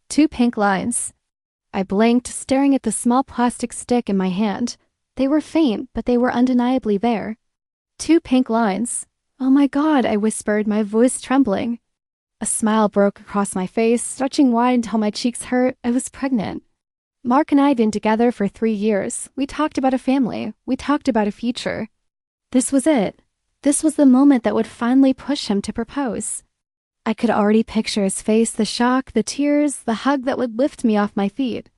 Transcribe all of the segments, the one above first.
2 pink lines. I blinked, staring at the small plastic stick in my hand. They were faint, but they were undeniably there. 2 pink lines. Oh my God, I whispered, my voice trembling. A smile broke across my face, stretching wide until my cheeks hurt. I was pregnant. Mark and I had been together for 3 years. We talked about a family. We talked about a future. This was it. This was the moment that would finally push him to propose. I could already picture his face, the shock, the tears, the hug that would lift me off my feet.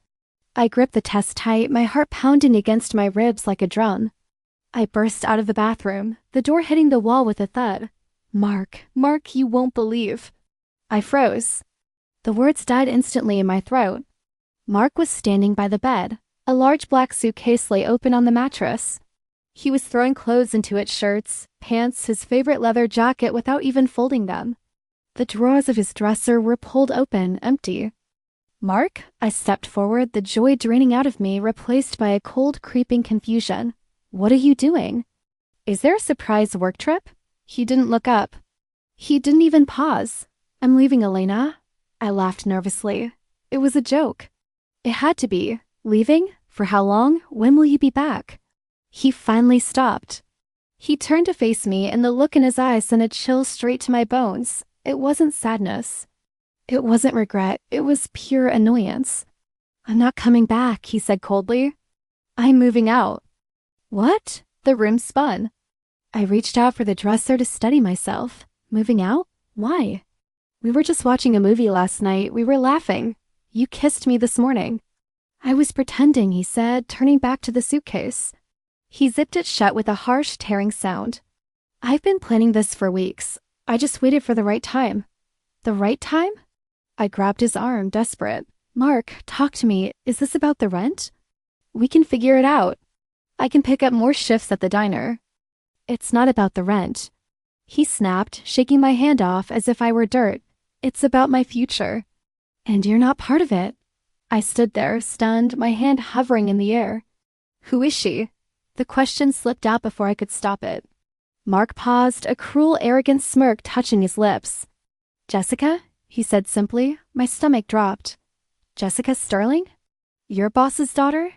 I gripped the test tight, my heart pounding against my ribs like a drum. I burst out of the bathroom, the door hitting the wall with a thud. Mark, you won't believe. I froze. The words died instantly in my throat. Mark was standing by the bed. A large black suitcase lay open on the mattress. He was throwing clothes into it, shirts, pants, his favorite leather jacket without even folding them. The drawers of his dresser were pulled open, empty. Mark? I stepped forward, the joy draining out of me, replaced by a cold, creeping confusion. What are you doing? Is there a surprise work trip? He didn't look up. He didn't even pause. I'm leaving, Elena. I laughed nervously. It was a joke. It had to be. Leaving? For how long? When will you be back? He finally stopped. He turned to face me, and the look in his eyes sent a chill straight to my bones. It wasn't sadness. It wasn't regret. It was pure annoyance. I'm not coming back, he said coldly. I'm moving out. What? The room spun. I reached out for the dresser to steady myself. Moving out? Why? We were just watching a movie last night. We were laughing. You kissed me this morning. I was pretending, he said, turning back to the suitcase. He zipped it shut with a harsh, tearing sound. I've been planning this for weeks. I just waited for the right time. The right time? I grabbed his arm, desperate. Mark, talk to me. Is this about the rent? We can figure it out. I can pick up more shifts at the diner. It's not about the rent. He snapped, shaking my hand off as if I were dirt. It's about my future. And you're not part of it. I stood there, stunned, my hand hovering in the air. Who is she? The question slipped out before I could stop it. Mark paused, a cruel, arrogant smirk touching his lips. Jessica? He said simply. My stomach dropped. Jessica Sterling? Your boss's daughter?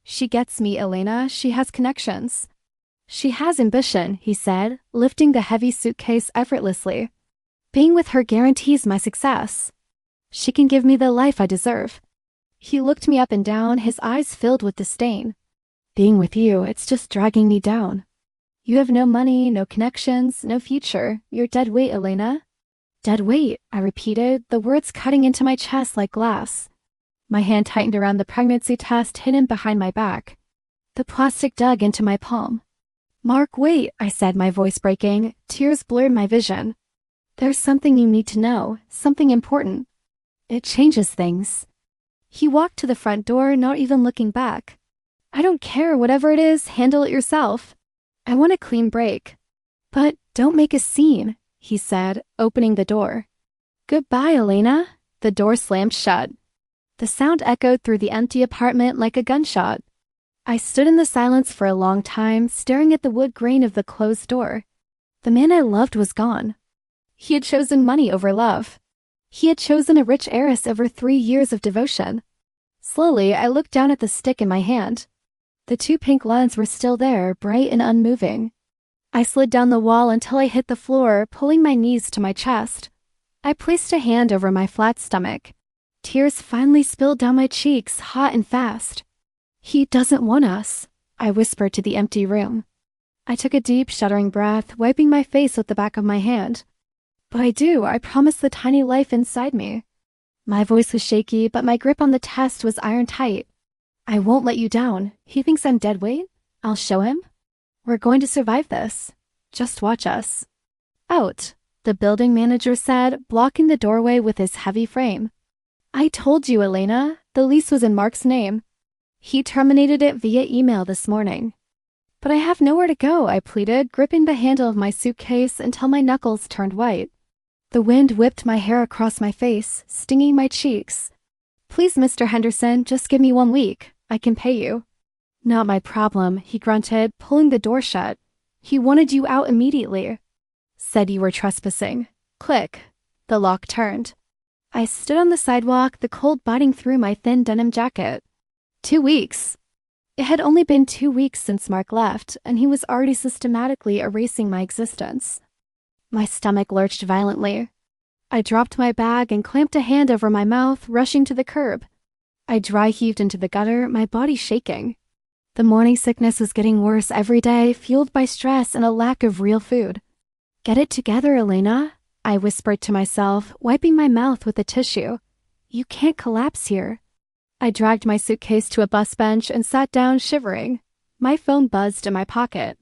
She gets me, Elena. She has connections. She has ambition, he said, lifting the heavy suitcase effortlessly. Being with her guarantees my success. She can give me the life I deserve. He looked me up and down, his eyes filled with disdain. Being with you, it's just dragging me down. You have no money, no connections, no future. You're dead weight, Elena. Dead weight, I repeated, the words cutting into my chest like glass. My hand tightened around the pregnancy test hidden behind my back. The plastic dug into my palm. Mark, wait, I said, my voice breaking. Tears blurred my vision. There's something you need to know, something important. It changes things. He walked to the front door, not even looking back. I don't care, whatever it is, handle it yourself. I want a clean break. But don't make a scene, he said, opening the door. Goodbye, Elena. The door slammed shut. The sound echoed through the empty apartment like a gunshot. I stood in the silence for a long time, staring at the wood grain of the closed door. The man I loved was gone. He had chosen money over love. He had chosen a rich heiress over 3 years of devotion. Slowly, I looked down at the stick in my hand. The 2 pink lines were still there, bright and unmoving. I slid down the wall until I hit the floor, pulling my knees to my chest. I placed a hand over my flat stomach. Tears finally spilled down my cheeks, hot and fast. He doesn't want us, I whispered to the empty room. I took a deep, shuddering breath, wiping my face with the back of my hand. But I do, I promise the tiny life inside me. My voice was shaky, but my grip on the test was iron tight. I won't let you down. He thinks I'm dead weight? I'll show him. We're going to survive this. Just watch us. Out, the building manager said, blocking the doorway with his heavy frame. I told you, Elena. The lease was in Mark's name. He terminated it via email this morning. But I have nowhere to go, I pleaded, gripping the handle of my suitcase until my knuckles turned white. The wind whipped my hair across my face, stinging my cheeks. Please, Mr. Henderson, just give me 1 week. I can pay you. Not my problem, he grunted, pulling the door shut. He wanted you out immediately. Said you were trespassing. Click. The lock turned. I stood on the sidewalk, the cold biting through my thin denim jacket. 2 weeks. It had only been 2 weeks since Mark left, and he was already systematically erasing my existence. My stomach lurched violently. I dropped my bag and clamped a hand over my mouth, rushing to the curb. I dry heaved into the gutter, my body shaking. The morning sickness was getting worse every day, fueled by stress and a lack of real food. Get it together, Elena, I whispered to myself, wiping my mouth with a tissue. You can't collapse here. I dragged my suitcase to a bus bench and sat down, shivering. My phone buzzed in my pocket.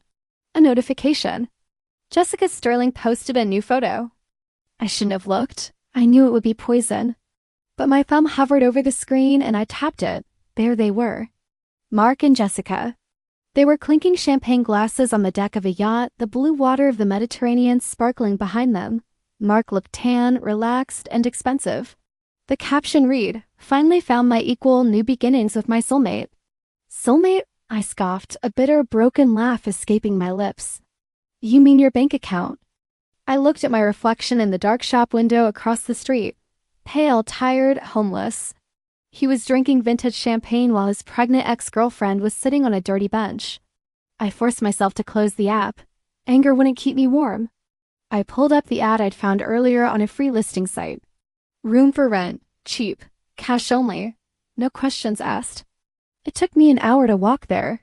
A notification. Jessica Sterling posted a new photo. I shouldn't have looked. I knew it would be poison. But my thumb hovered over the screen and I tapped it. There they were. Mark and Jessica. They were clinking champagne glasses on the deck of a yacht, the blue water of the Mediterranean sparkling behind them. Mark looked tan, relaxed, and expensive. The caption read, "Finally found my equal, new beginnings with my soulmate." Soulmate? I scoffed, a bitter, broken laugh escaping my lips. You mean your bank account? I looked at my reflection in the dark shop window across the street. Pale, tired, homeless. He was drinking vintage champagne while his pregnant ex-girlfriend was sitting on a dirty bench. I forced myself to close the app. Anger wouldn't keep me warm. I pulled up the ad I'd found earlier on a free listing site. Room for rent, cheap, cash only, no questions asked. It took me an hour to walk there.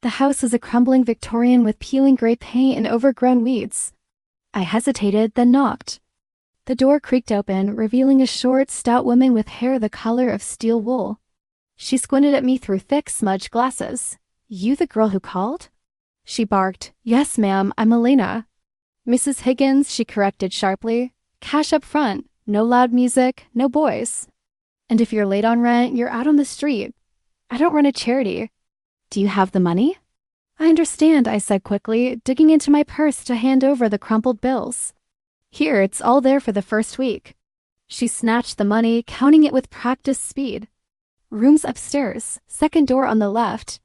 The house was a crumbling Victorian with peeling gray paint and overgrown weeds. I hesitated, then knocked. The door creaked open, revealing a short, stout woman with hair the color of steel wool. She squinted at me through thick, smudged glasses. You the girl who called? She barked. Yes, ma'am, I'm Elena. Mrs. Higgins, she corrected sharply. Cash up front, no loud music, no boys. And if you're late on rent, you're out on the street. I don't run a charity. Do you have the money? I understand, I said quickly, digging into my purse to hand over the crumpled bills. Here, it's all there for the first week. She snatched the money, counting it with practiced speed. Room's upstairs, second door on the left.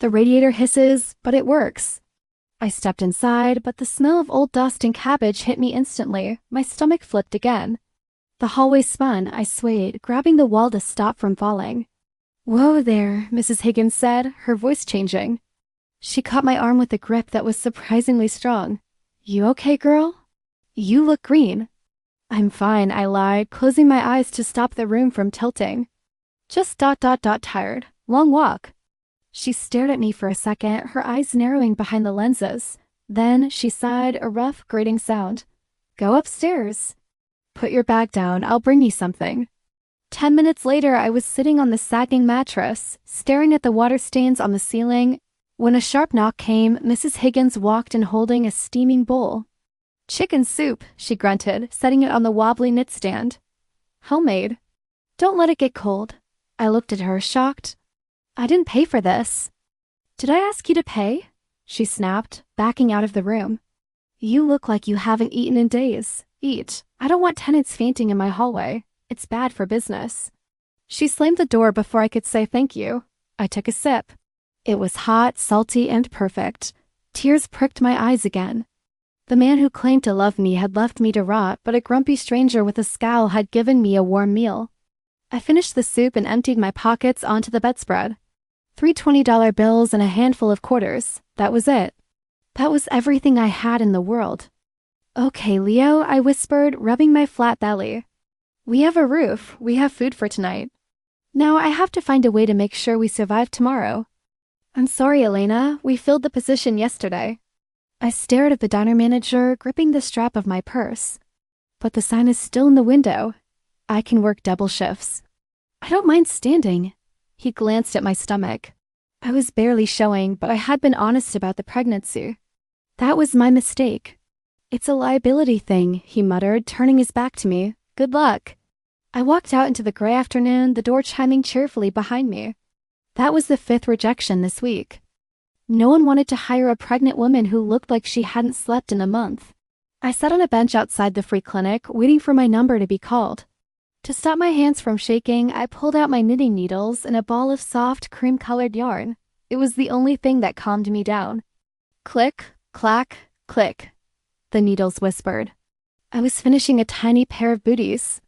The radiator hisses, but it works. I stepped inside, but the smell of old dust and cabbage hit me instantly. My stomach flipped again. The hallway spun, I swayed, grabbing the wall to stop from falling. Whoa there, Mrs. Higgins said, her voice changing. She caught my arm with a grip that was surprisingly strong. You okay, girl? You look green. I'm fine, I lied, closing my eyes to stop the room from tilting. Just tired. Long walk. She stared at me for a second, her eyes narrowing behind the lenses. Then she sighed, a rough, grating sound. Go upstairs. Put your bag down, I'll bring you something. 10 minutes later, I was sitting on the sagging mattress, staring at the water stains on the ceiling. When a sharp knock came, Mrs. Higgins walked in holding a steaming bowl. Chicken soup, she grunted, setting it on the wobbly knit stand. Homemade. Don't let it get cold. I looked at her, shocked. I didn't pay for this. Did I ask you to pay? She snapped, backing out of the room. You look like you haven't eaten in days. Eat. I don't want tenants fainting in my hallway. It's bad for business. She slammed the door before I could say thank you. I took a sip. It was hot, salty, and perfect. Tears pricked my eyes again. The man who claimed to love me had left me to rot, but a grumpy stranger with a scowl had given me a warm meal. I finished the soup and emptied my pockets onto the bedspread. 3 $20 bills and a handful of quarters. That was it. That was everything I had in the world. Okay, Leo, I whispered, rubbing my flat belly. We have a roof. We have food for tonight. Now I have to find a way to make sure we survive tomorrow. I'm sorry, Elena. We filled the position yesterday. I stared at the diner manager, gripping the strap of my purse. But the sign is still in the window. I can work double shifts. I don't mind standing. He glanced at my stomach. I was barely showing, but I had been honest about the pregnancy. That was my mistake. It's a liability thing, he muttered, turning his back to me. Good luck. I walked out into the gray afternoon, the door chiming cheerfully behind me. That was the 5th rejection this week. No one wanted to hire a pregnant woman who looked like she hadn't slept in a month. I sat on a bench outside the free clinic, waiting for my number to be called. To stop my hands from shaking, I pulled out my knitting needles and a ball of soft, cream-colored yarn. It was the only thing that calmed me down. Click, clack, click, the needles whispered. I was finishing a tiny pair of booties.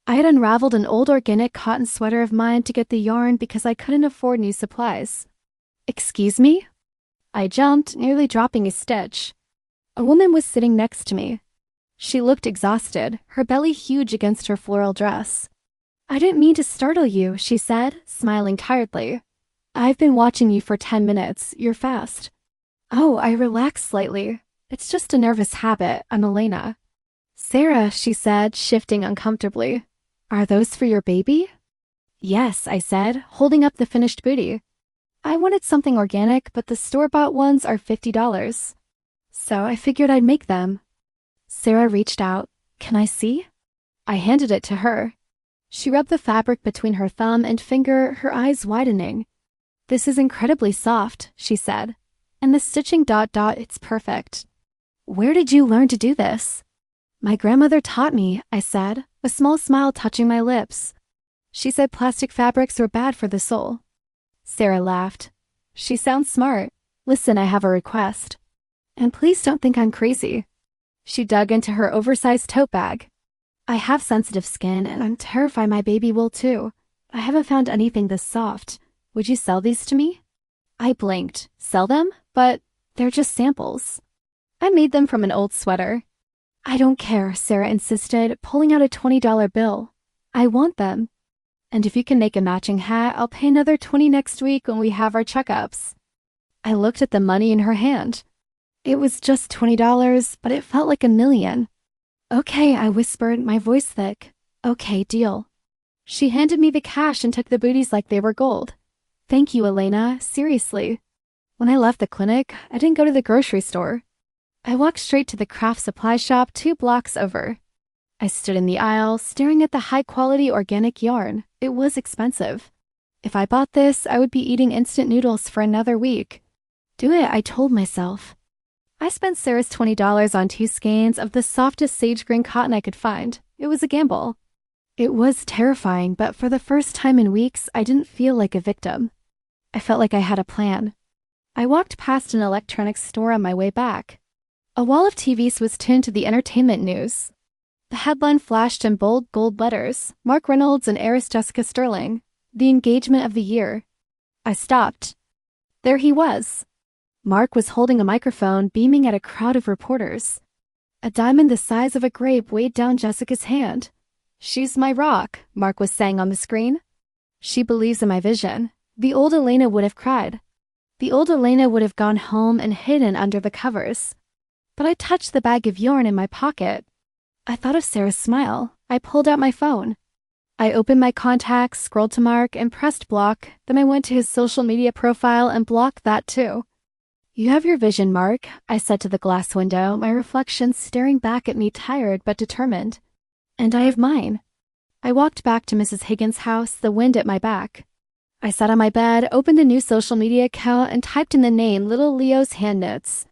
I had unraveled an old organic cotton sweater of mine to get the yarn because I couldn't afford new supplies. "Excuse me?" I jumped, nearly dropping a stitch. A woman was sitting next to me. She looked exhausted, her belly huge against her floral dress. "I didn't mean to startle you," she said, smiling tiredly. "I've been watching you for 10 minutes. You're fast." Oh, I relaxed slightly. "It's just a nervous habit. I'm Elena." "Sarah," she said, shifting uncomfortably. "Are those for your baby?" "Yes," I said, holding up the finished booty. I wanted something organic, but the store-bought ones are $50. So I figured I'd make them. Sarah reached out. "Can I see?" I handed it to her. She rubbed the fabric between her thumb and finger, her eyes widening. "This is incredibly soft," she said. "And the stitching ... it's perfect." "Where did you learn to do this?" "My grandmother taught me," I said, a small smile touching my lips. "She said plastic fabrics were bad for the soul." Sarah laughed. "She sounds smart. Listen, I have a request. And please don't think I'm crazy." She dug into her oversized tote bag. "I have sensitive skin, and I'm terrified my baby will too. I haven't found anything this soft. Would you sell these to me?" I blinked. "Sell them? But they're just samples." "I made them from an old sweater." "I don't care," Sarah insisted, pulling out a $20 bill. "I want them. And if you can make a matching hat, I'll pay another $20 next week when we have our checkups." I looked at the money in her hand. It was just $20, but it felt like a million. "Okay," I whispered, my voice thick. "Okay, deal." She handed me the cash and took the booties like they were gold. "Thank you, Elena, seriously." When I left the clinic, I didn't go to the grocery store. I walked straight to the craft supply shop 2 blocks over. I stood in the aisle, staring at the high-quality organic yarn. It was expensive. If I bought this, I would be eating instant noodles for another week. Do it, I told myself. I spent Sarah's $20 on 2 skeins of the softest sage green cotton I could find. It was a gamble. It was terrifying, but for the first time in weeks, I didn't feel like a victim. I felt like I had a plan. I walked past an electronics store on my way back. A wall of TVs was tuned to the entertainment news. The headline flashed in bold gold letters: Mark Reynolds and heiress Jessica Sterling, the engagement of the year. I stopped. There he was. Mark was holding a microphone, beaming at a crowd of reporters. A diamond the size of a grape weighed down Jessica's hand. "She's my rock," Mark was saying on the screen. "She believes in my vision." The old Elena would have cried. The old Elena would have gone home and hidden under the covers. But I touched the bag of yarn in my pocket. I thought of Sarah's smile. I pulled out my phone. I opened my contacts, scrolled to Mark, and pressed block. Then I went to his social media profile and blocked that too. "You have your vision, Mark," I said to the glass window, my reflection staring back at me, tired but determined. "And I have mine." I walked back to Mrs. Higgins' house, the wind at my back. I sat on my bed, opened a new social media account, and typed in the name Little Leo's Hand Knits.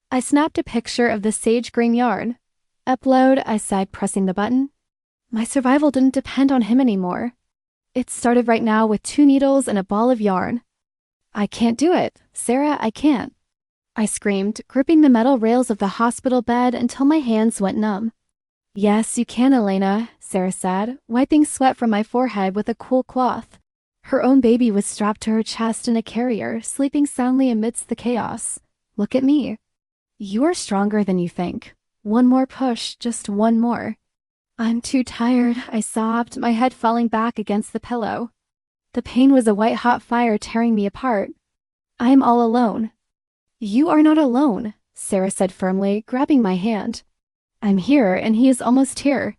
I snapped a picture of the sage green yarn. "Upload," I said, pressing the button. My survival didn't depend on him anymore. It started right now with 2 needles and a ball of yarn. "I can't do it. Sarah, I can't." I screamed, gripping the metal rails of the hospital bed until my hands went numb. "Yes, you can, Elena," Sarah said, wiping sweat from my forehead with a cool cloth. Her own baby was strapped to her chest in a carrier, sleeping soundly amidst the chaos. "Look at me." "You are stronger than you think. One more push, just one more." "I'm too tired," I sobbed, my head falling back against the pillow. The pain was a white-hot fire tearing me apart. "I am all alone." "You are not alone," Sarah said firmly, grabbing my hand. "I'm here, and he is almost here."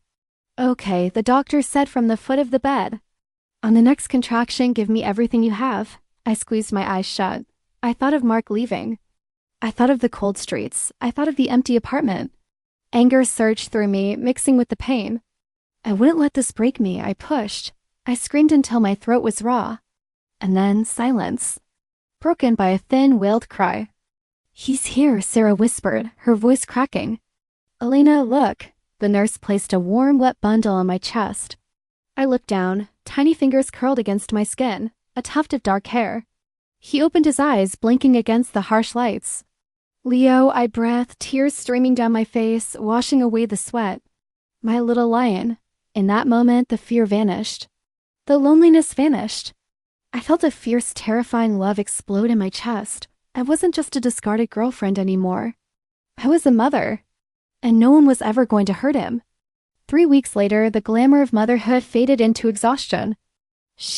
"Okay," the doctor said from the foot of the bed. "On the next contraction, give me everything you have." I squeezed my eyes shut. I thought of Mark leaving. I thought of the cold streets. I thought of the empty apartment. Anger surged through me, mixing with the pain. I wouldn't let this break me. I pushed. I screamed until my throat was raw. And then silence, broken by a thin, wailed cry. "He's here," Sarah whispered, her voice cracking. "Elena, look." The nurse placed a warm, wet bundle on my chest. I looked down, tiny fingers curled against my skin, a tuft of dark hair. He opened his eyes, blinking against the harsh lights. "Leo," I breathed, tears streaming down my face, washing away the sweat. "My little lion." In that moment, the fear vanished. The loneliness vanished. I felt a fierce, terrifying love explode in my chest. I wasn't just a discarded girlfriend anymore. I was a mother. And no one was ever going to hurt him. 3 weeks later, the glamour of motherhood faded into exhaustion.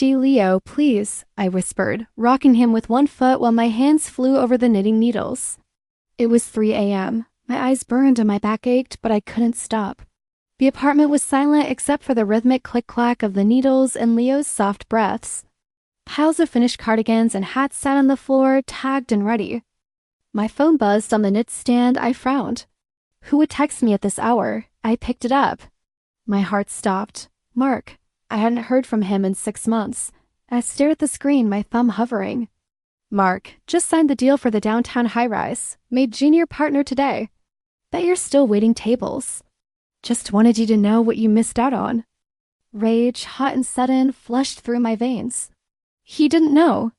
Leo, please, I whispered, rocking him with one foot while my hands flew over the knitting needles. It was 3 a.m. My eyes burned and my back ached, but I couldn't stop. The apartment was silent except for the rhythmic click-clack of the needles and Leo's soft breaths. Piles of finished cardigans and hats sat on the floor, tagged and ready. My phone buzzed on the knit stand. I frowned. Who would text me at this hour? I picked it up. My heart stopped. Mark. I hadn't heard from him in 6 months. I stared at the screen, my thumb hovering. Mark, just signed the deal for the downtown high-rise. Made junior partner today. Bet you're still waiting tables. Just wanted you to know what you missed out on. Rage, hot and sudden, flushed through my veins. He didn't know.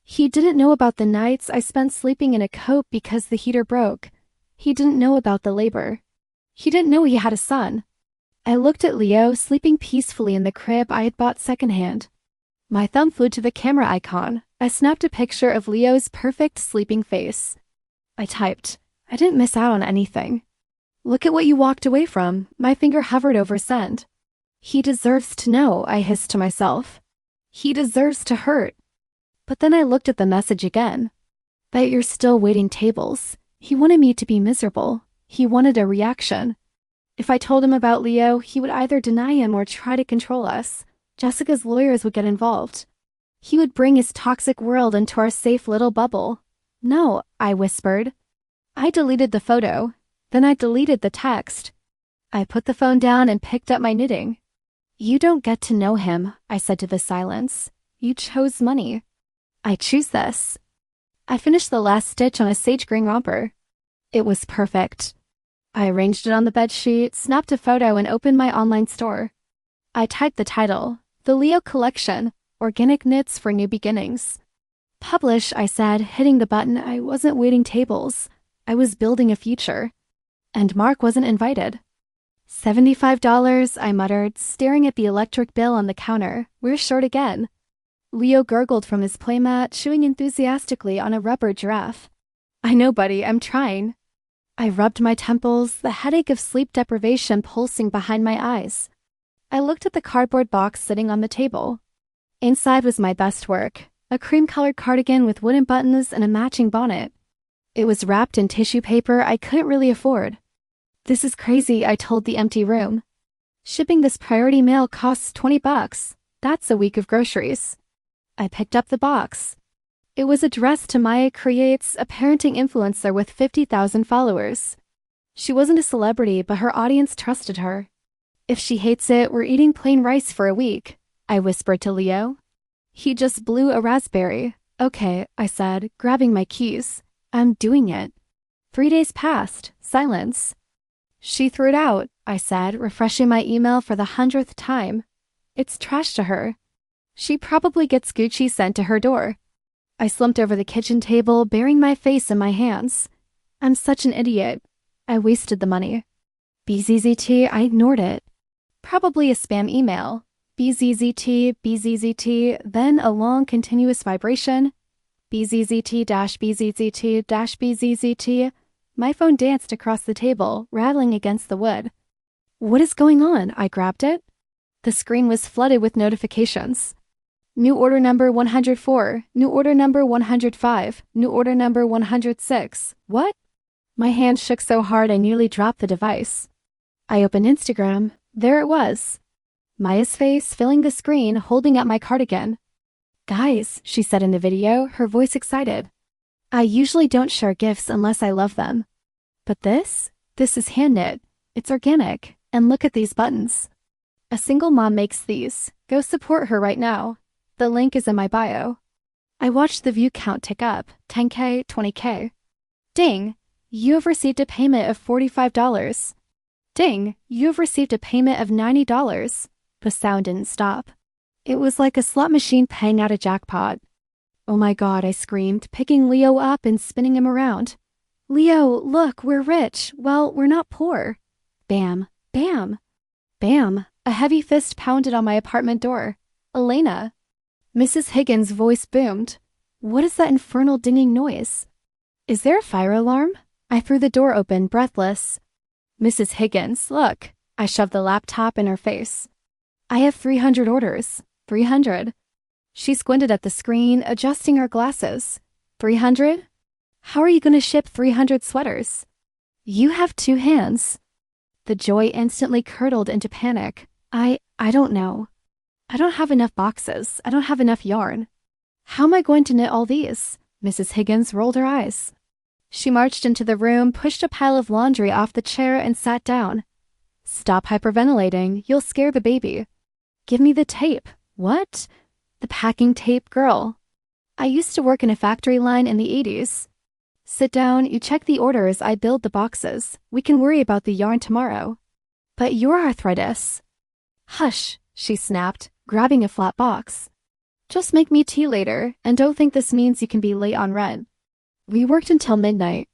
He didn't know about the nights I spent sleeping in a coat because the heater broke. He didn't know about the labor. He didn't know he had a son. I looked at Leo, sleeping peacefully in the crib I had bought secondhand. My thumb flew to the camera icon. I snapped a picture of Leo's perfect sleeping face. I typed, I didn't miss out on anything. Look at what you walked away from. My finger hovered over send. He deserves to know, I hissed to myself. He deserves to hurt. But then I looked at the message again. Bet you're still waiting tables. He wanted me to be miserable. He wanted a reaction. If I told him about Leo, he would either deny him or try to control us. Jessica's lawyers would get involved. He would bring his toxic world into our safe little bubble. No, I whispered. I deleted the photo. Then I deleted the text. I put the phone down and picked up my knitting. You don't get to know him, I said to the silence. You chose money. I choose this. I finished the last stitch on a sage green romper. It was perfect. I arranged it on the bedsheet, snapped a photo, and opened my online store. I typed the title, The Leo Collection, Organic Knits for New Beginnings. Publish, I said, hitting the button. I wasn't waiting tables. I was building a future. And Mark wasn't invited. $75, I muttered, staring at the electric bill on the counter. We're short again. Leo gurgled from his playmat, chewing enthusiastically on a rubber giraffe. I know, buddy, I'm trying. I rubbed my temples, the headache of sleep deprivation pulsing behind my eyes. I looked at the cardboard box sitting on the table. Inside was my best work, a cream-colored cardigan with wooden buttons and a matching bonnet. It was wrapped in tissue paper I couldn't really afford. This is crazy, I told the empty room. Shipping this priority mail costs $20. That's a week of groceries. I picked up the box. It was addressed to Maya Creates, a parenting influencer with 50,000 followers. She wasn't a celebrity, but her audience trusted her. If she hates it, we're eating plain rice for a week, I whispered to Leo. He just blew a raspberry. Okay, I said, grabbing my keys. I'm doing it. 3 days passed. Silence. She threw it out, I said, refreshing my email for the 100th time. It's trash to her. She probably gets Gucci sent to her door. I slumped over the kitchen table, burying my face in my hands. I'm such an idiot. I wasted the money. BZZT, I ignored it. Probably a spam email. BZZT, BZZT, then a long continuous vibration. BZZT-BZZT-BZZT. My phone danced across the table, rattling against the wood. What is going on? I grabbed it. The screen was flooded with notifications. New order number 104, new order number 105, new order number 106. What? My hand shook so hard I nearly dropped the device. I opened Instagram. There it was. Maya's face filling the screen, holding up my cardigan. Guys, she said in the video, her voice excited. I usually don't share gifts unless I love them. But this is hand knit. It's organic. And look at these buttons. A single mom makes these. Go support her right now. The link is in my bio. I watched the view count tick up, 10K, 20K. Ding, you have received a payment of $45. Ding, you have received a payment of $90. The sound didn't stop. It was like a slot machine paying out a jackpot. Oh my God, I screamed, picking Leo up and spinning him around. Leo, look, we're rich. Well, we're not poor. Bam, bam, bam. A heavy fist pounded on my apartment door. Elena. Mrs. Higgins' voice boomed. What is that infernal dinging noise? Is there a fire alarm? I threw the door open, breathless. Mrs. Higgins, look. I shoved the laptop in her face. I have 300 orders. 300. She squinted at the screen, adjusting her glasses. 300? How are you going to ship 300 sweaters? You have 2 hands. The joy instantly curdled into panic. I don't know. I don't have enough boxes. I don't have enough yarn. How am I going to knit all these? Mrs. Higgins rolled her eyes. She marched into the room, pushed a pile of laundry off the chair, and sat down. Stop hyperventilating. You'll scare the baby. Give me the tape. What? The packing tape, girl. I used to work in a factory line in the 80s. Sit down, you check the orders, I build the boxes. We can worry about the yarn tomorrow. But your arthritis. Hush, she snapped, grabbing a flat box. Just make me tea later, and don't think this means you can be late on rent. We worked until midnight.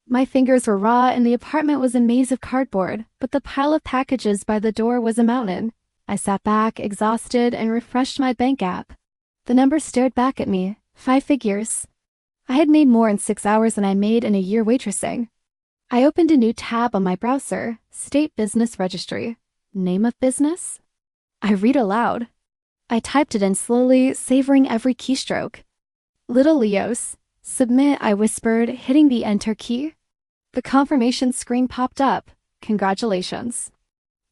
My fingers were raw and the apartment was a maze of cardboard, but the pile of packages by the door was a mountain. I sat back, exhausted, and refreshed my bank app. The number stared back at me, 5 figures. I had made more in 6 hours than I made in a year waitressing. I opened a new tab on my browser, State Business Registry. Name of business? I read aloud. I typed it in slowly, savoring every keystroke. Little Leos. Submit, I whispered, hitting the enter key. The confirmation screen popped up. Congratulations.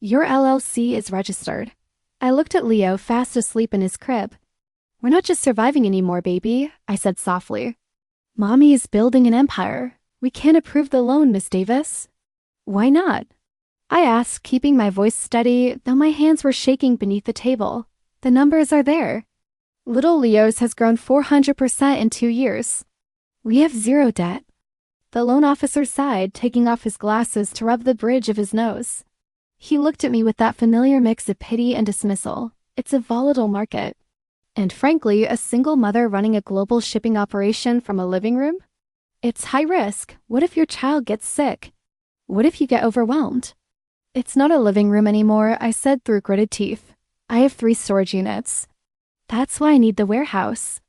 Your LLC is registered. I looked at Leo, fast asleep in his crib. We're not just surviving anymore, baby, I said softly. Mommy is building an empire. We can't approve the loan, Miss Davis. Why not? I asked, keeping my voice steady, though my hands were shaking beneath the table. The numbers are there. Little Leo's has grown 400% in 2 years. We have 0 debt. The loan officer sighed, taking off his glasses to rub the bridge of his nose. He looked at me with that familiar mix of pity and dismissal. It's a volatile market. And frankly, a single mother running a global shipping operation from a living room? It's high risk. What if your child gets sick? What if you get overwhelmed? It's not a living room anymore, I said through gritted teeth. I have 3 storage units. That's why I need the warehouse.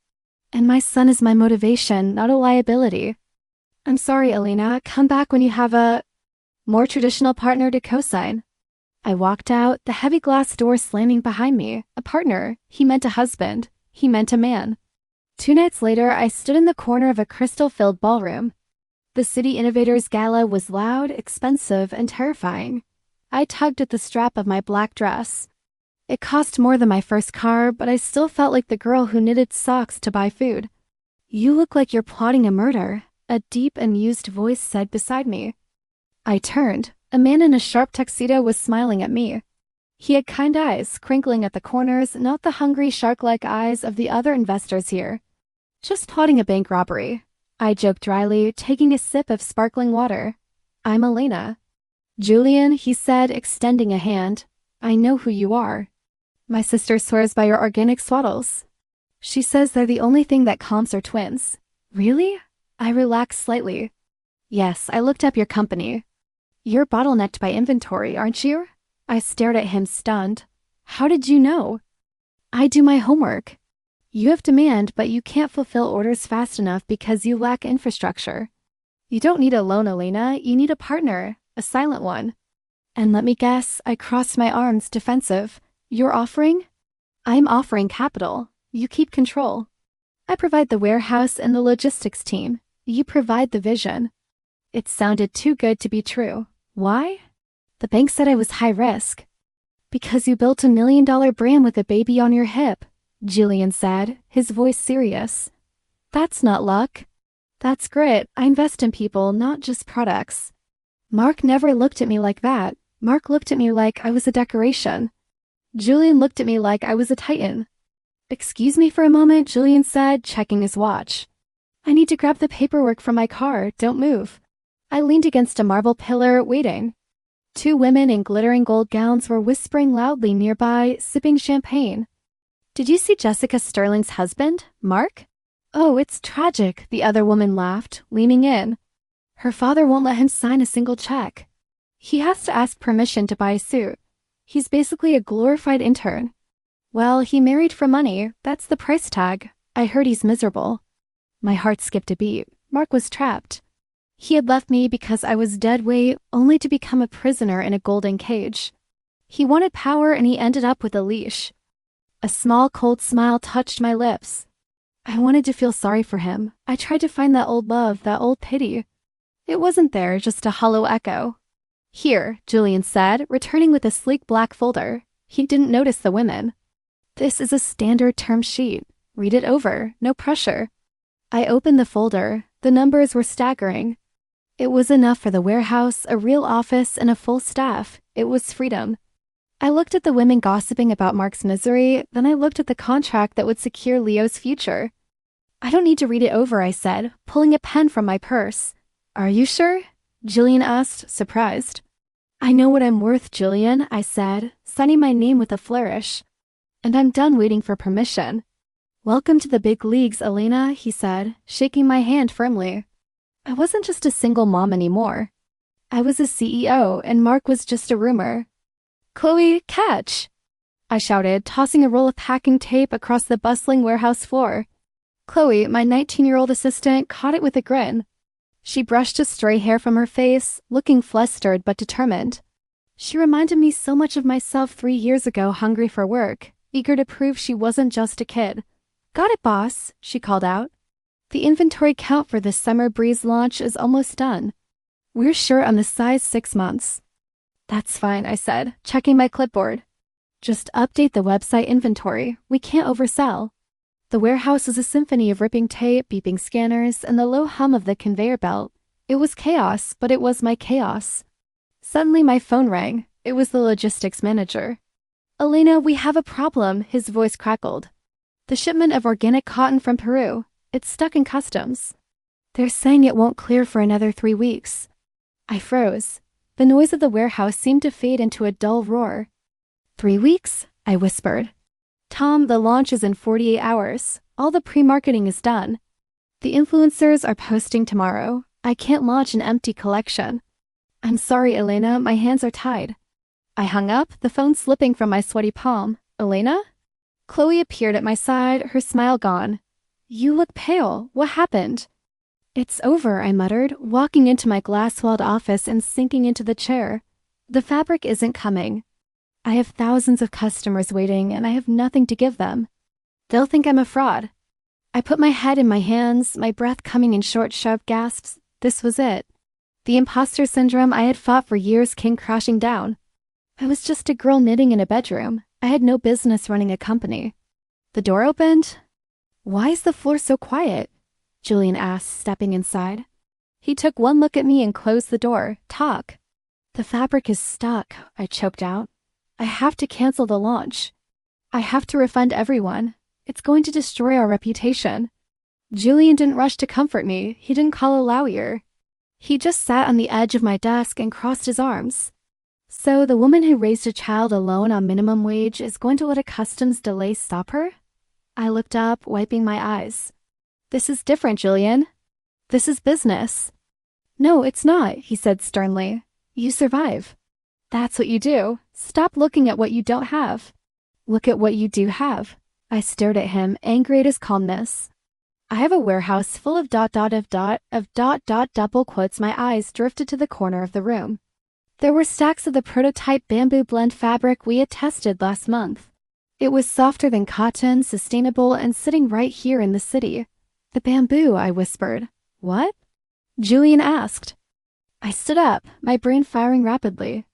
And my son is my motivation, not a liability. I'm sorry, Elena. Come back when you have a more traditional partner to co-sign. I walked out, the heavy glass door slamming behind me. A partner. He meant a husband. He meant a man. 2 nights later, I stood in the corner of a crystal-filled ballroom. The City Innovators Gala was loud, expensive, and terrifying. I tugged at the strap of my black dress. It cost more than my first car, but I still felt like the girl who knitted socks to buy food. You look like you're plotting a murder, a deep, amused voice said beside me. I turned. A man in a sharp tuxedo was smiling at me. He had kind eyes, crinkling at the corners, not the hungry shark-like eyes of the other investors here. Just plotting a bank robbery. I joked dryly, taking a sip of sparkling water. I'm Elena. Julian, he said, extending a hand. I know who you are. My sister swears by your organic swaddles. She says they're the only thing that calms her twins. Really? I relaxed slightly. Yes, I looked up your company. You're bottlenecked by inventory, aren't you? I stared at him, stunned. How did you know? I do my homework. You have demand, but you can't fulfill orders fast enough because you lack infrastructure. You don't need a loan, Elena. You need a partner, a silent one. And let me guess, I crossed my arms, defensive. You're offering? I'm offering capital. You keep control. I provide the warehouse and the logistics team. You provide the vision. It sounded too good to be true. Why? The bank said I was high risk. Because you built $1 million brand with a baby on your hip, Julian said, his voice serious. That's not luck. That's grit. I invest in people, not just products. Mark never looked at me like that. Mark looked at me like I was a decoration. Julian looked at me like I was a titan. Excuse me for a moment, Julian said, checking his watch. I need to grab the paperwork from my car. Don't move. I leaned against a marble pillar, waiting. 2 women in glittering gold gowns were whispering loudly nearby, sipping champagne. Did you see Jessica Sterling's husband, Mark? Oh, it's tragic, the other woman laughed, leaning in. Her father won't let him sign a single check. He has to ask permission to buy a suit. He's basically a glorified intern. Well, he married for money. That's the price tag. I heard he's miserable. My heart skipped a beat. Mark was trapped. He had left me because I was dead weight, only to become a prisoner in a golden cage. He wanted power and he ended up with a leash. A small, cold smile touched my lips. I wanted to feel sorry for him. I tried to find that old love, that old pity. It wasn't there, just a hollow echo. Here, Julian said, returning with a sleek black folder. He didn't notice the women. This is a standard term sheet. Read it over, no pressure. I opened the folder. The numbers were staggering. It was enough for the warehouse, a real office, and a full staff. It was freedom. I looked at the women gossiping about Mark's misery, then I looked at the contract that would secure Leo's future. I don't need to read it over, I said, pulling a pen from my purse. Are you sure? Julian asked, surprised. I know what I'm worth, Julian, I said, signing my name with a flourish. And I'm done waiting for permission. Welcome to the big leagues, Elena, he said, shaking my hand firmly. I wasn't just a single mom anymore. I was a CEO, and Mark was just a rumor. Chloe, catch! I shouted, tossing a roll of packing tape across the bustling warehouse floor. Chloe, my 19-year-old assistant, caught it with a grin. She brushed a stray hair from her face, looking flustered but determined. She reminded me so much of myself 3 years ago, hungry for work, eager to prove she wasn't just a kid. Got it, boss, she called out. The inventory count for this Summer Breeze launch is almost done. We're sure on the size 6 months. That's fine, I said, checking my clipboard. Just update the website inventory. We can't oversell. The warehouse was a symphony of ripping tape, beeping scanners, and the low hum of the conveyor belt. It was chaos, but it was my chaos. Suddenly my phone rang. It was the logistics manager. Elena, we have a problem, his voice crackled. The shipment of organic cotton from Peru. It's stuck in customs. They're saying it won't clear for another 3 weeks. I froze. The noise of the warehouse seemed to fade into a dull roar. 3 weeks? I whispered. Tom, the launch is in 48 hours. All the pre-marketing is done. The influencers are posting tomorrow. I can't launch an empty collection. I'm sorry, Elena, my hands are tied. I hung up, the phone slipping from my sweaty palm. Elena? Chloe appeared at my side, her smile gone. You look pale. What happened? It's over, I muttered, walking into my glass-walled office and sinking into the chair. The fabric isn't coming. I have thousands of customers waiting, and I have nothing to give them. They'll think I'm a fraud. I put my head in my hands, my breath coming in short, sharp gasps. This was it. The imposter syndrome I had fought for years came crashing down. I was just a girl knitting in a bedroom. I had no business running a company. The door opened. Why is the floor so quiet? Julian asked, stepping inside. He took one look at me and closed the door. Talk. The fabric is stuck, I choked out. I have to cancel the launch. I have to refund everyone. It's going to destroy our reputation. Julian didn't rush to comfort me. He didn't call a lawyer. He just sat on the edge of my desk and crossed his arms. So the woman who raised a child alone on minimum wage is going to let a customs delay stop her? I looked up, wiping my eyes. This is different, Julian. This is business. No, it's not, he said sternly. You survive. That's what you do. Stop looking at what you don't have. Look at what you do have. I stared at him, angry at his calmness. I have a warehouse full of double quotes. My eyes drifted to the corner of the room. There were stacks of the prototype bamboo blend fabric we had tested last month. It was softer than cotton, sustainable, and sitting right here in the city. The bamboo, I whispered. What? Julian asked. I stood up, my brain firing rapidly.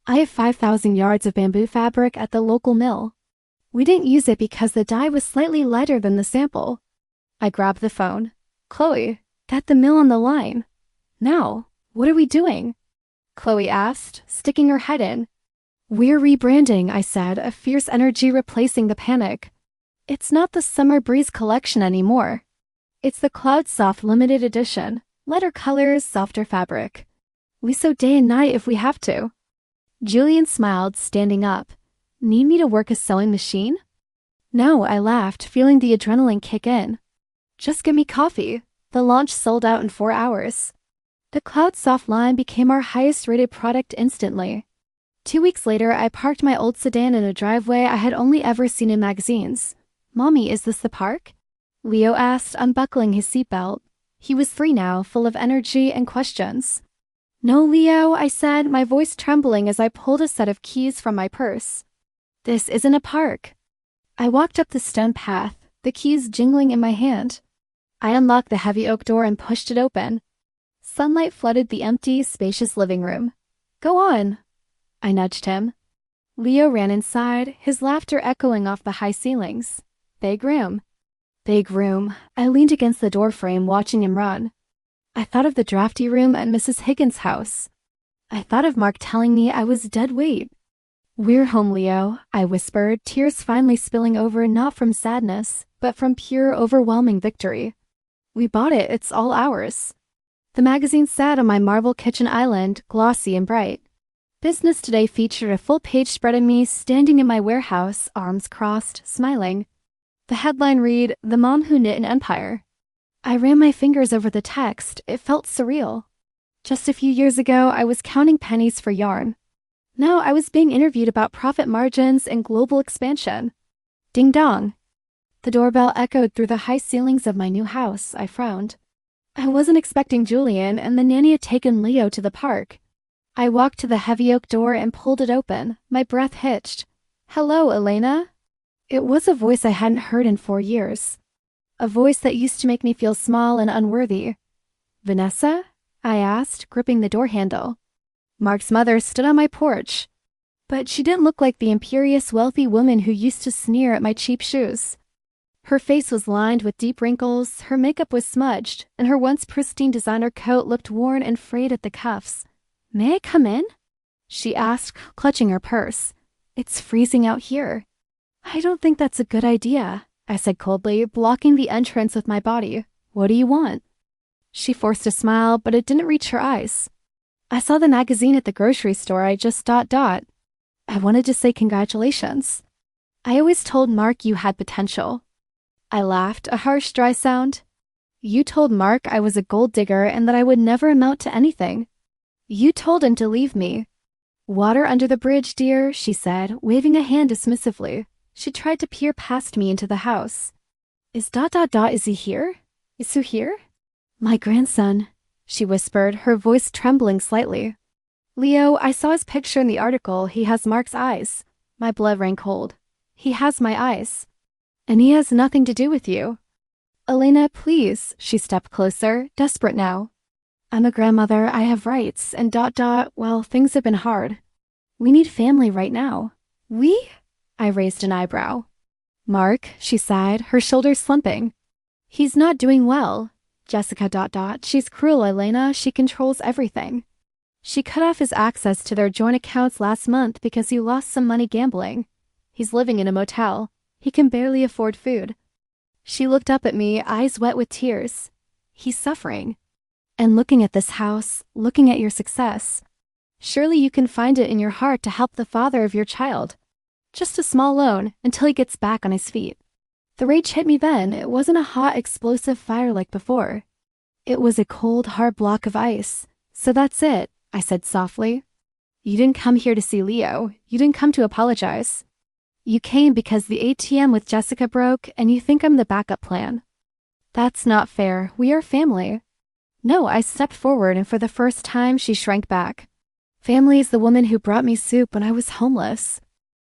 I have 5,000 yards of bamboo fabric at the local mill. We didn't use it because the dye was slightly lighter than the sample. I grabbed the phone. Chloe, get the mill on the line. Now, what are we doing? Chloe asked, sticking her head in. We're rebranding, I said, a fierce energy replacing the panic. It's not the Summer Breeze collection anymore. It's the Cloud Soft limited edition. Lighter colors, softer fabric. We sew day and night if we have to. Julian smiled, standing up. Need me to work a sewing machine? No, I laughed, feeling the adrenaline kick in. Just give me coffee. The launch sold out in 4 hours. The Cloud Soft line became our highest rated product instantly. 2 weeks later, I parked my old sedan in a driveway I had only ever seen in magazines. "Mommy, is this the park?" Leo asked, unbuckling his seatbelt. He was 3 now, full of energy and questions. "No, Leo," I said, my voice trembling as I pulled a set of keys from my purse. "This isn't a park." I walked up the stone path, the keys jingling in my hand. I unlocked the heavy oak door and pushed it open. Sunlight flooded the empty, spacious living room. "Go on." I nudged him. Leo ran inside, his laughter echoing off the high ceilings. Big room. Big room. I leaned against the doorframe, watching him run. I thought of the drafty room at Mrs. Higgins' house. I thought of Mark telling me I was dead weight. "We're home, Leo," I whispered, tears finally spilling over not from sadness, but from pure, overwhelming victory. "We bought it, it's all ours." The magazine sat on my marble kitchen island, glossy and bright. Business Today featured a full-page spread of me standing in my warehouse, arms crossed, smiling. The headline read, "The Mom Who Knit an Empire." I ran my fingers over the text. It felt surreal. Just a few years ago, I was counting pennies for yarn. Now I was being interviewed about profit margins and global expansion. Ding dong. The doorbell echoed through the high ceilings of my new house. I frowned. I wasn't expecting Julian, and the nanny had taken Leo to the park. I walked to the heavy oak door and pulled it open, my breath hitched. "Hello, Elena." It was a voice I hadn't heard in 4 years. A voice that used to make me feel small and unworthy. "Vanessa?" I asked, gripping the door handle. Mark's mother stood on my porch. But she didn't look like the imperious, wealthy woman who used to sneer at my cheap shoes. Her face was lined with deep wrinkles, her makeup was smudged, and her once pristine designer coat looked worn and frayed at the cuffs. "May I come in?" she asked, clutching her purse. "It's freezing out here." "I don't think that's a good idea," I said coldly, blocking the entrance with my body. "What do you want?" She forced a smile, but it didn't reach her eyes. "I saw the magazine at the grocery store. I just ... I wanted to say congratulations. I always told Mark you had potential." I laughed, a harsh, dry sound. "You told Mark I was a gold digger and that I would never amount to anything. You told him to leave me." "Water under the bridge, dear," she said, waving a hand dismissively. She tried to peer past me into the house. Is he here? Is he here?" "My grandson," she whispered, her voice trembling slightly. "Leo, I saw his picture in the article. He has Mark's eyes." My blood ran cold. "He has my eyes. And he has nothing to do with you." "Elena, please." She stepped closer, desperate now. "I'm a grandmother. I have rights. And ... well, things have been hard. We need family right now." "We?" I raised an eyebrow. "Mark," she sighed, her shoulders slumping. "He's not doing well. Jessica ... She's cruel, Elena. She controls everything. She cut off his access to their joint accounts last month because he lost some money gambling. He's living in a motel. He can barely afford food." She looked up at me, eyes wet with tears. "He's suffering. And looking at this house, looking at your success. Surely you can find it in your heart to help the father of your child. Just a small loan, until he gets back on his feet." The rage hit me then. It wasn't a hot, explosive fire like before. It was a cold, hard block of ice. "So that's it," I said softly. "You didn't come here to see Leo. You didn't come to apologize. You came because the ATM with Jessica broke, and you think I'm the backup plan." "That's not fair. We are family." "No," I stepped forward, and for the first time she shrank back. "Family is the woman who brought me soup when I was homeless.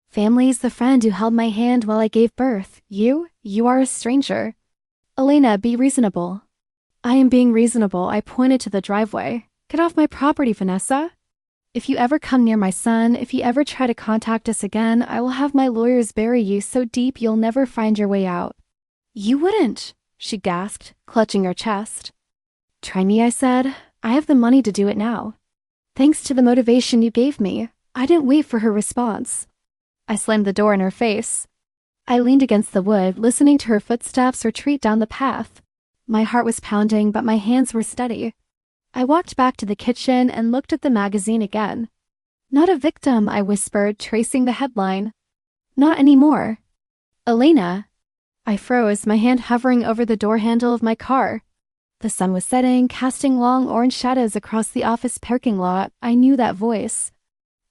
Family is the friend who held my hand while I gave birth. You are a stranger." "Elena, be reasonable." "I am being reasonable." I pointed to the driveway. "Get off my property, Vanessa. If you ever come near my son, if you ever try to contact us again, I will have my lawyers bury you so deep you'll never find your way out." "You wouldn't," she gasped, clutching her chest. "Try me," I said. "I have the money to do it now. Thanks to the motivation you gave me." I didn't wait for her response. I slammed the door in her face. I leaned against the wood, listening to her footsteps retreat down the path. My heart was pounding, but my hands were steady. I walked back to the kitchen and looked at the magazine again. "Not a victim," I whispered, tracing the headline. "Not anymore." "Elena." I froze, my hand hovering over the door handle of my car. The sun was setting, casting long orange shadows across the office parking lot. I knew that voice.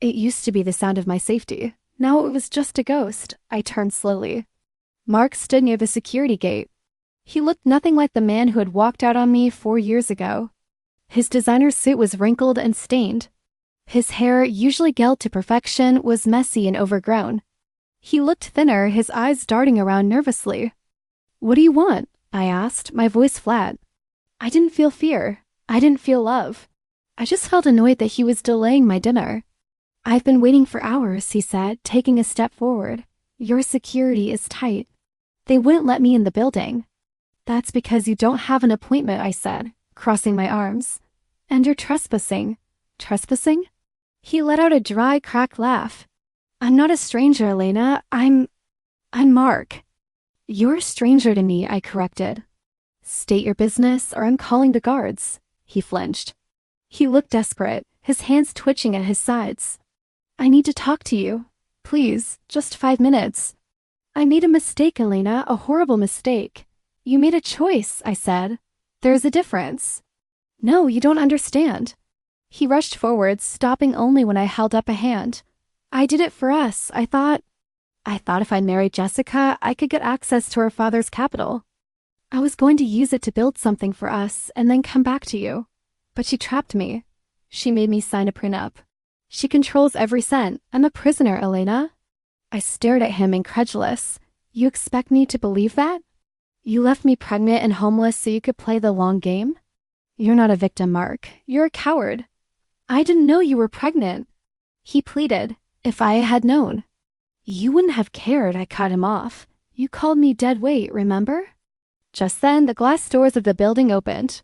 It used to be the sound of my safety. Now it was just a ghost. I turned slowly. Mark stood near the security gate. He looked nothing like the man who had walked out on me 4 years ago. His designer suit was wrinkled and stained. His hair, usually gelled to perfection, was messy and overgrown. He looked thinner, his eyes darting around nervously. "What do you want?" I asked, my voice flat. I didn't feel fear. I didn't feel love. I just felt annoyed that he was delaying my dinner. "I've been waiting for hours," he said, taking a step forward. "Your security is tight. They wouldn't let me in the building." "That's because you don't have an appointment," I said, crossing my arms. "And you're trespassing." "Trespassing?" He let out a dry, cracked laugh. "I'm not a stranger, Elena. I'm Mark." "You're a stranger to me," I corrected. "State your business or I'm calling the guards." He flinched. He looked desperate, his hands twitching at his sides. "I need to talk to you. Please, just 5 minutes." "I made a mistake, Elena, a horrible mistake." "You made a choice," I said. "There's a difference." "No, you don't understand." He rushed forward, stopping only when I held up a hand. "I did it for us. I thought if I married Jessica, I could get access to her father's capital. I was going to use it to build something for us and then come back to you. But she trapped me. She made me sign a prenup. She controls every cent. I'm a prisoner, Elena." I stared at him, incredulous. "You expect me to believe that? You left me pregnant and homeless so you could play the long game? You're not a victim, Mark. You're a coward." "I didn't know you were pregnant." He pleaded. "If I had known." "You wouldn't have cared," I cut him off. "You called me dead weight, remember?" Just then, the glass doors of the building opened.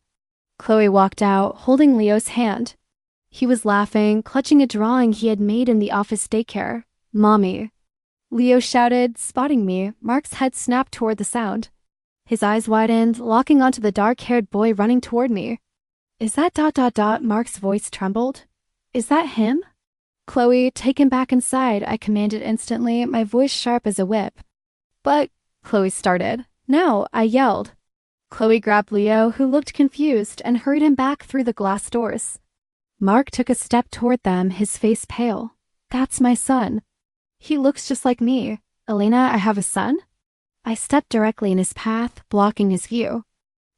Chloe walked out, holding Leo's hand. He was laughing, clutching a drawing he had made in the office daycare. "Mommy." Leo shouted, spotting me. Mark's head snapped toward the sound. His eyes widened, locking onto the dark-haired boy running toward me. "Is that ... Mark's voice trembled. "Is that him?" "Chloe, take him back inside," I commanded instantly, my voice sharp as a whip. "But..." Chloe started. "No," I yelled. Chloe grabbed Leo, who looked confused, and hurried him back through the glass doors. Mark took a step toward them, his face pale. "That's my son. He looks just like me. Elena, I have a son?" I stepped directly in his path, blocking his view.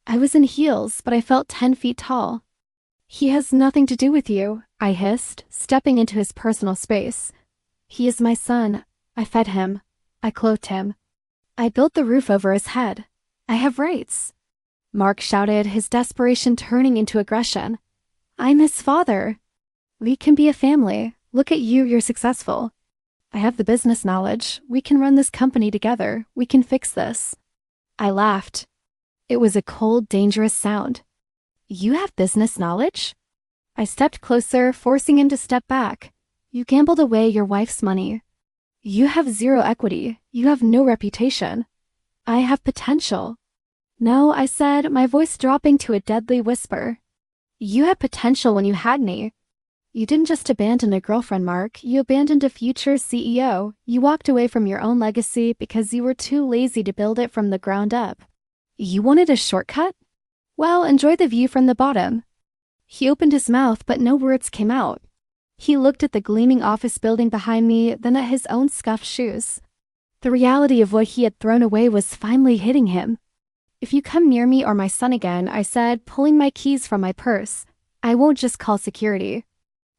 I was in heels, but I felt 10 feet tall. "He has nothing to do with you," I hissed, stepping into his personal space. "He is my son. I fed him. I clothed him. I built the roof over his head. I have rights." Mark shouted, his desperation turning into aggression. "I'm his father. We can be a family. Look at you, you're successful. I have the business knowledge. We can run this company together. We can fix this." I laughed. It was a cold, dangerous sound. "You have business knowledge?" I stepped closer, forcing him to step back. "You gambled away your wife's money. You have 0 equity. You have no reputation. I have potential." "No," I said, my voice dropping to a deadly whisper. "You had potential when you had me. You didn't just abandon a girlfriend, Mark. You abandoned a future CEO. You walked away from your own legacy because you were too lazy to build it from the ground up. You wanted a shortcut? Well, enjoy the view from the bottom." He opened his mouth, but no words came out. He looked at the gleaming office building behind me, then at his own scuffed shoes. The reality of what he had thrown away was finally hitting him. "If you come near me or my son again," I said, pulling my keys from my purse, "I won't just call security.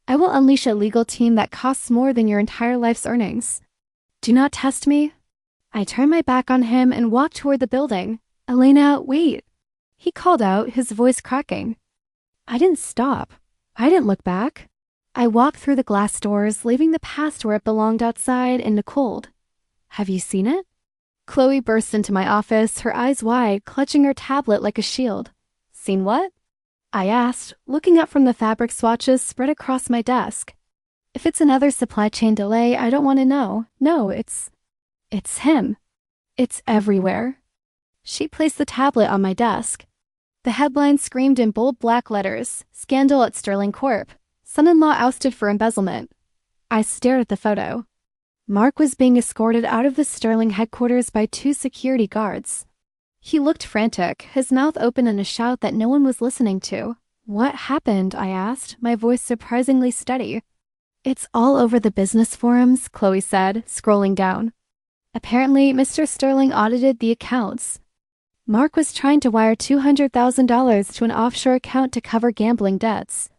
I will unleash a legal team that costs more than your entire life's earnings. Do not test me." I turned my back on him and walked toward the building. "Elena, wait," he called out, his voice cracking. I didn't stop. I didn't look back. I walked through the glass doors, leaving the past where it belonged outside in the cold. "Have you seen it?" Chloe burst into my office, her eyes wide, clutching her tablet like a shield. "Seen what?" I asked, looking up from the fabric swatches spread across my desk. "If it's another supply chain delay, I don't want to know. No, it's him. It's everywhere." She placed the tablet on my desk. The headline screamed in bold black letters, "Scandal at Sterling Corp. Son-in-law ousted for embezzlement." I stared at the photo. Mark was being escorted out of the Sterling headquarters by 2 security guards. He looked frantic, his mouth open in a shout that no one was listening to. "What happened?" I asked, my voice surprisingly steady. It's all over the business forums, Chloe said, scrolling down. Apparently, Mr. Sterling audited the accounts. Mark was trying to wire $200,000 to an offshore account to cover gambling debts.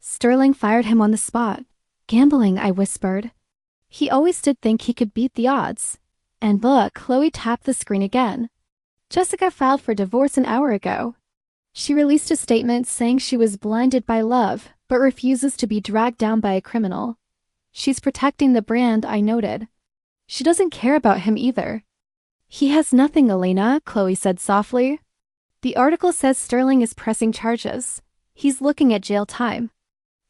Sterling fired him on the spot. Gambling, I whispered. He always did think he could beat the odds. And look, Chloe tapped the screen again. Jessica filed for divorce an hour ago. She released a statement saying she was blinded by love, but refuses to be dragged down by a criminal. She's protecting the brand, I noted. She doesn't care about him either. He has nothing, Elena, Chloe said softly. The article says Sterling is pressing charges. He's looking at jail time.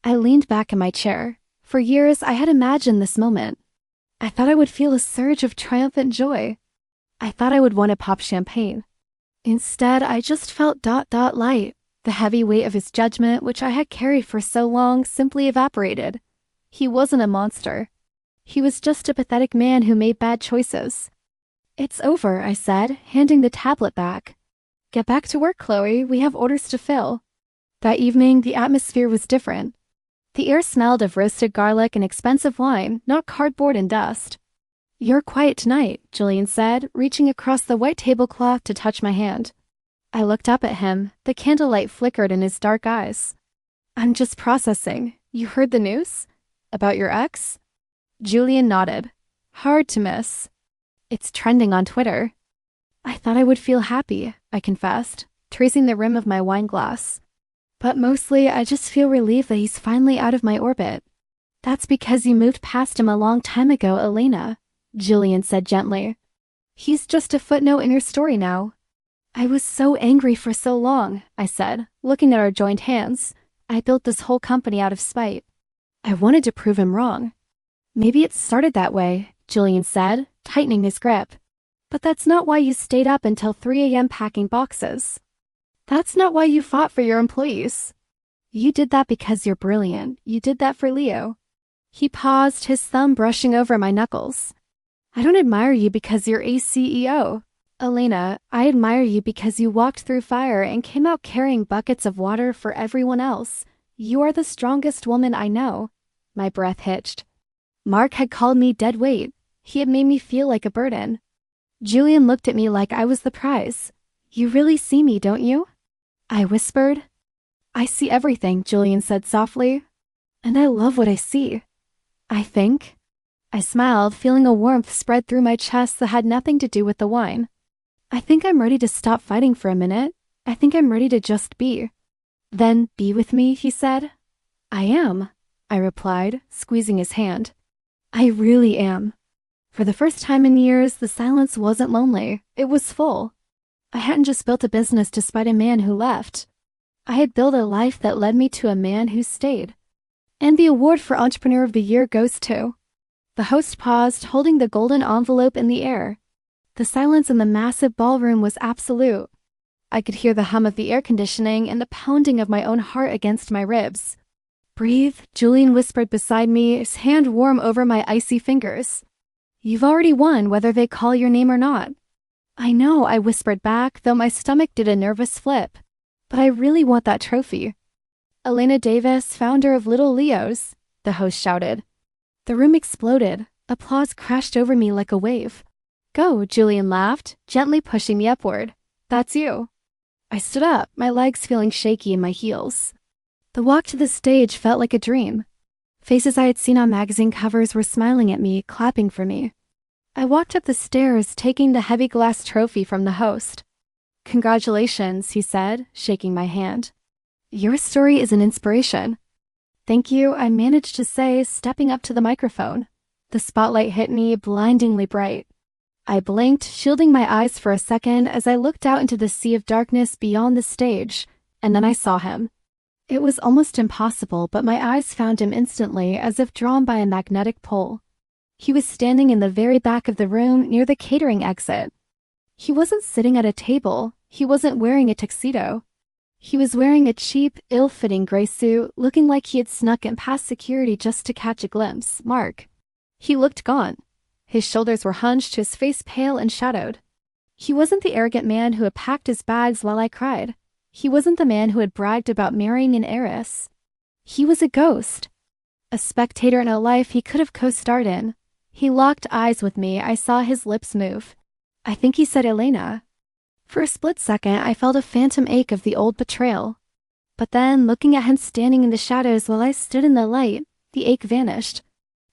I leaned back in my chair. For years, I had imagined this moment. I thought I would feel a surge of triumphant joy. I thought I would want to pop champagne. Instead, I just felt light. The heavy weight of his judgment, which I had carried for so long, simply evaporated. He wasn't a monster. He was just a pathetic man who made bad choices. It's over, I said, handing the tablet back. Get back to work, Chloe. We have orders to fill. That evening, the atmosphere was different. The air smelled of roasted garlic and expensive wine, not cardboard and dust. You're quiet tonight, Julian said, reaching across the white tablecloth to touch my hand. I looked up at him. The candlelight flickered in his dark eyes. I'm just processing. You heard the news? About your ex? Julian nodded. Hard to miss. It's trending on Twitter. I thought I would feel happy, I confessed, tracing the rim of my wine glass. But mostly, I just feel relieved that he's finally out of my orbit. That's because you moved past him a long time ago, Elena, Julian said gently. He's just a footnote in your story now. I was so angry for so long, I said, looking at our joined hands. I built this whole company out of spite. I wanted to prove him wrong. Maybe it started that way, Julian said, tightening his grip. But that's not why you stayed up until 3 a.m. packing boxes. That's not why you fought for your employees. You did that because you're brilliant. You did that for Leo. He paused, his thumb brushing over my knuckles. I don't admire you because you're a CEO. Elena, I admire you because you walked through fire and came out carrying buckets of water for everyone else. You are the strongest woman I know. My breath hitched. Mark had called me dead weight. He had made me feel like a burden. Julian looked at me like I was the prize. You really see me, don't you? I whispered. I see everything, Julian said softly. And I love what I see. I think. I smiled, feeling a warmth spread through my chest that had nothing to do with the wine. I think I'm ready to stop fighting for a minute. I think I'm ready to just be. Then be with me, he said. I am, I replied, squeezing his hand. I really am. For the first time in years, the silence wasn't lonely. It was full. I hadn't just built a business to spite a man who left. I had built a life that led me to a man who stayed. And the award for Entrepreneur of the Year goes to... The host paused, holding the golden envelope in the air. The silence in the massive ballroom was absolute. I could hear the hum of the air conditioning and the pounding of my own heart against my ribs. Breathe, Julian whispered beside me, his hand warm over my icy fingers. You've already won, whether they call your name or not. I know, I whispered back, though my stomach did a nervous flip. But I really want that trophy. Elena Davis, founder of Little Leo's, the host shouted. The room exploded. Applause crashed over me like a wave. Go, Julian laughed, gently pushing me upward. That's you. I stood up, my legs feeling shaky in my heels. The walk to the stage felt like a dream. Faces I had seen on magazine covers were smiling at me, clapping for me. I walked up the stairs, taking the heavy glass trophy from the host. Congratulations, he said, shaking my hand. Your story is an inspiration. Thank you, I managed to say, stepping up to the microphone. The spotlight hit me, blindingly bright. I blinked, shielding my eyes for a second as I looked out into the sea of darkness beyond the stage, and then I saw him. It was almost impossible, but my eyes found him instantly, as if drawn by a magnetic pull. He was standing in the very back of the room, near the catering exit. He wasn't sitting at a table. He wasn't wearing a tuxedo. He was wearing a cheap, ill-fitting gray suit, looking like he had snuck in past security just to catch a glimpse. Mark. He looked gaunt. His shoulders were hunched, his face pale and shadowed. He wasn't the arrogant man who had packed his bags while I cried. He wasn't the man who had bragged about marrying an heiress. He was a ghost. A spectator in a life he could have co-starred in. He locked eyes with me. I saw his lips move. I think he said Elena. For a split second, I felt a phantom ache of the old betrayal. But then, looking at him standing in the shadows while I stood in the light, the ache vanished.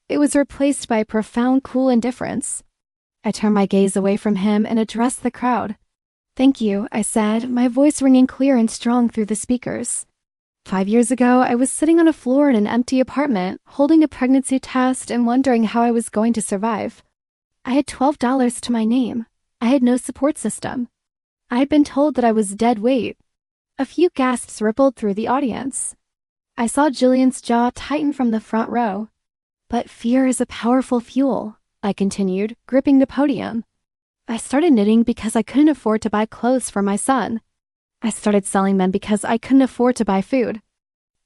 It was replaced by a profound, cool indifference. I turned my gaze away from him and addressed the crowd. "Thank you," I said, my voice ringing clear and strong through the speakers. 5 years ago, I was sitting on a floor in an empty apartment, holding a pregnancy test and wondering how I was going to survive. I had $12 to my name. I had no support system. I had been told that I was dead weight. A few gasps rippled through the audience. I saw Jillian's jaw tighten from the front row. "But fear is a powerful fuel," I continued, gripping the podium. I started knitting because I couldn't afford to buy clothes for my son. I started selling them because I couldn't afford to buy food.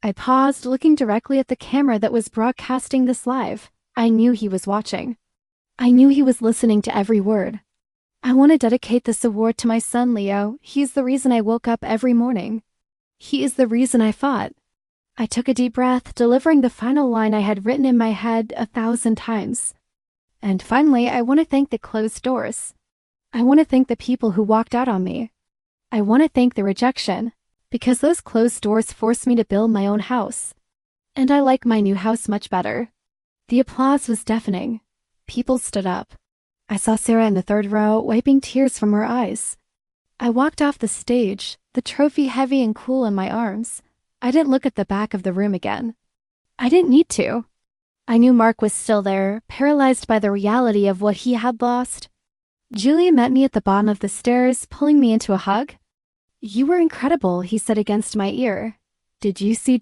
I paused, looking directly at the camera that was broadcasting this live. I knew he was watching. I knew he was listening to every word. "I want to dedicate this award to my son, Leo. He's the reason I woke up every morning. He is the reason I fought." I took a deep breath, delivering the final line I had written in my head 1,000 times. "And finally, I want to thank the closed doors. I want to thank the people who walked out on me. I want to thank the rejection, because those closed doors forced me to build my own house. And I like my new house much better." The applause was deafening. People stood up. I saw Sarah in the third row, wiping tears from her eyes. I walked off the stage, the trophy heavy and cool in my arms. I didn't look at the back of the room again. I didn't need to. I knew Mark was still there, paralyzed by the reality of what he had lost. Julia met me at the bottom of the stairs, pulling me into a hug. "You were incredible," he said against my ear. "Did you see ...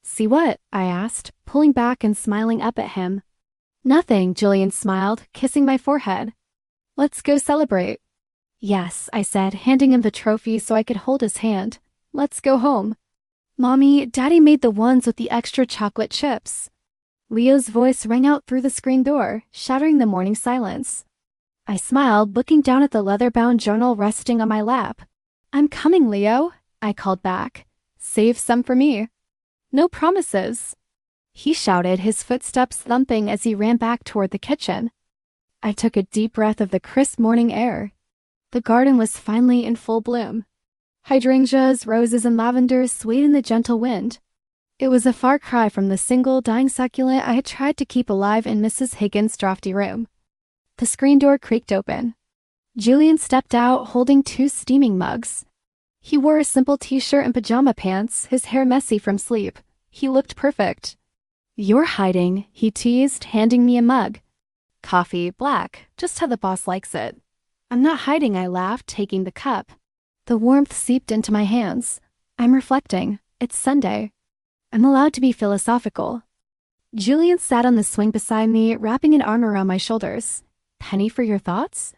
"See what?" I asked, pulling back and smiling up at him. "Nothing," Julian smiled, kissing my forehead. "Let's go celebrate." "Yes," I said, handing him the trophy so I could hold his hand. "Let's go home. Mommy, Daddy made the ones with the extra chocolate chips." Leo's voice rang out through the screen door, shattering the morning silence. I smiled, looking down at the leather-bound journal resting on my lap. "I'm coming, Leo," I called back. "Save some for me." "No promises," he shouted, his footsteps thumping as he ran back toward the kitchen. I took a deep breath of the crisp morning air. The garden was finally in full bloom. Hydrangeas, roses, and lavenders swayed in the gentle wind. It was a far cry from the single, dying succulent I had tried to keep alive in Mrs. Higgins' drafty room. The screen door creaked open. Julian stepped out, holding 2 steaming mugs. He wore a simple t-shirt and pajama pants, his hair messy from sleep. He looked perfect. "You're hiding," he teased, handing me a mug. "Coffee, black, just how the boss likes it." "I'm not hiding," I laughed, taking the cup. The warmth seeped into my hands. I'm reflecting. It's Sunday. I'm allowed to be philosophical. Julian sat on the swing beside me, wrapping an arm around my shoulders. "Penny for your thoughts?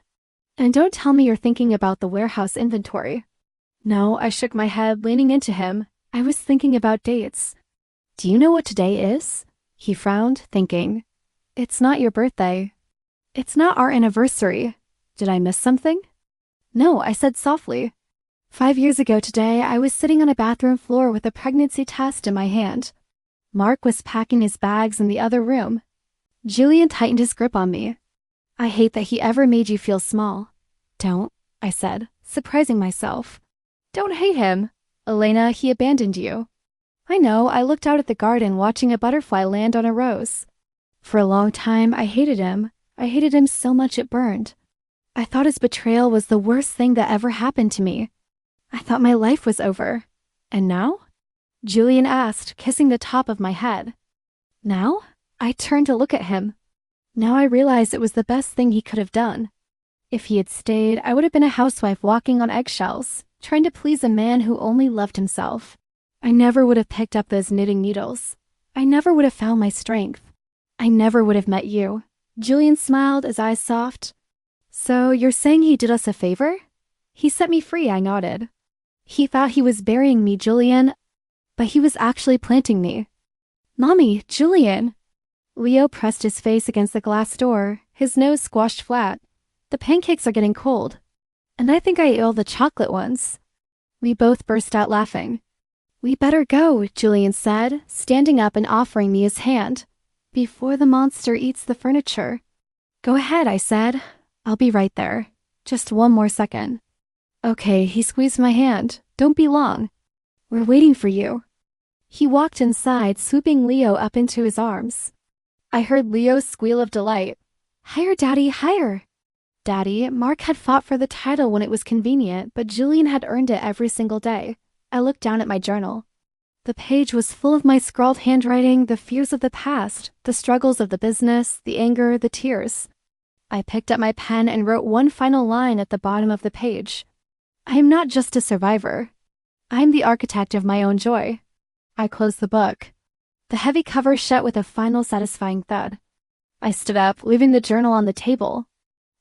And don't tell me you're thinking about the warehouse inventory." "No," I shook my head, leaning into him. "I was thinking about dates." "Do you know what today is?" He frowned, thinking. "It's not your birthday. It's not our anniversary. Did I miss something?" "No," I said softly. 5 years ago today, I was sitting on a bathroom floor with a pregnancy test in my hand. Mark was packing his bags in the other room. Julian tightened his grip on me. "I hate that he ever made you feel small." "Don't," I said, surprising myself. "Don't hate him. Elena, he abandoned you." "I know." I looked out at the garden, watching a butterfly land on a rose. For a long time, I hated him. I hated him so much it burned. I thought his betrayal was the worst thing that ever happened to me. I thought my life was over. "And now?" Julian asked, kissing the top of my head. "Now?" I turned to look at him. Now I realized it was the best thing he could have done. If he had stayed, I would have been a housewife walking on eggshells, trying to please a man who only loved himself. I never would have picked up those knitting needles. I never would have found my strength. I never would have met you. Julian smiled, his eyes soft. "So you're saying he did us a favor?" "He set me free," I nodded. "He thought he was burying me, Julian, but he was actually planting me." "Mommy, Julian!" Leo pressed his face against the glass door, his nose squashed flat. "The pancakes are getting cold. And I think I ate all the chocolate ones." We both burst out laughing. We better go, Julian said, standing up and offering me his hand. Before the monster eats the furniture. Go ahead, I said. I'll be right there. Just one more second. Okay, he squeezed my hand. Don't be long. We're waiting for you. He walked inside, swooping Leo up into his arms. I heard Leo's squeal of delight. Higher, Daddy, higher. Daddy, Mark had fought for the title when it was convenient, but Julian had earned it every single day. I looked down at my journal. The page was full of my scrawled handwriting, the fears of the past, the struggles of the business, the anger, the tears. I picked up my pen and wrote one final line at the bottom of the page. I am not just a survivor. I am the architect of my own joy. I closed the book. The heavy cover shut with a final satisfying thud. I stood up, leaving the journal on the table.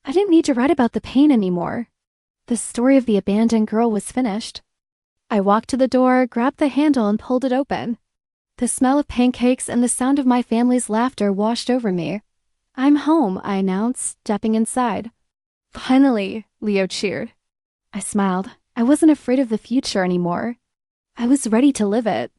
I didn't need to write about the pain anymore. The story of the abandoned girl was finished. I walked to the door, grabbed the handle, and pulled it open. The smell of pancakes and the sound of my family's laughter washed over me. I'm home, I announced, stepping inside. Finally, Leo cheered. I smiled. I wasn't afraid of the future anymore. I was ready to live it.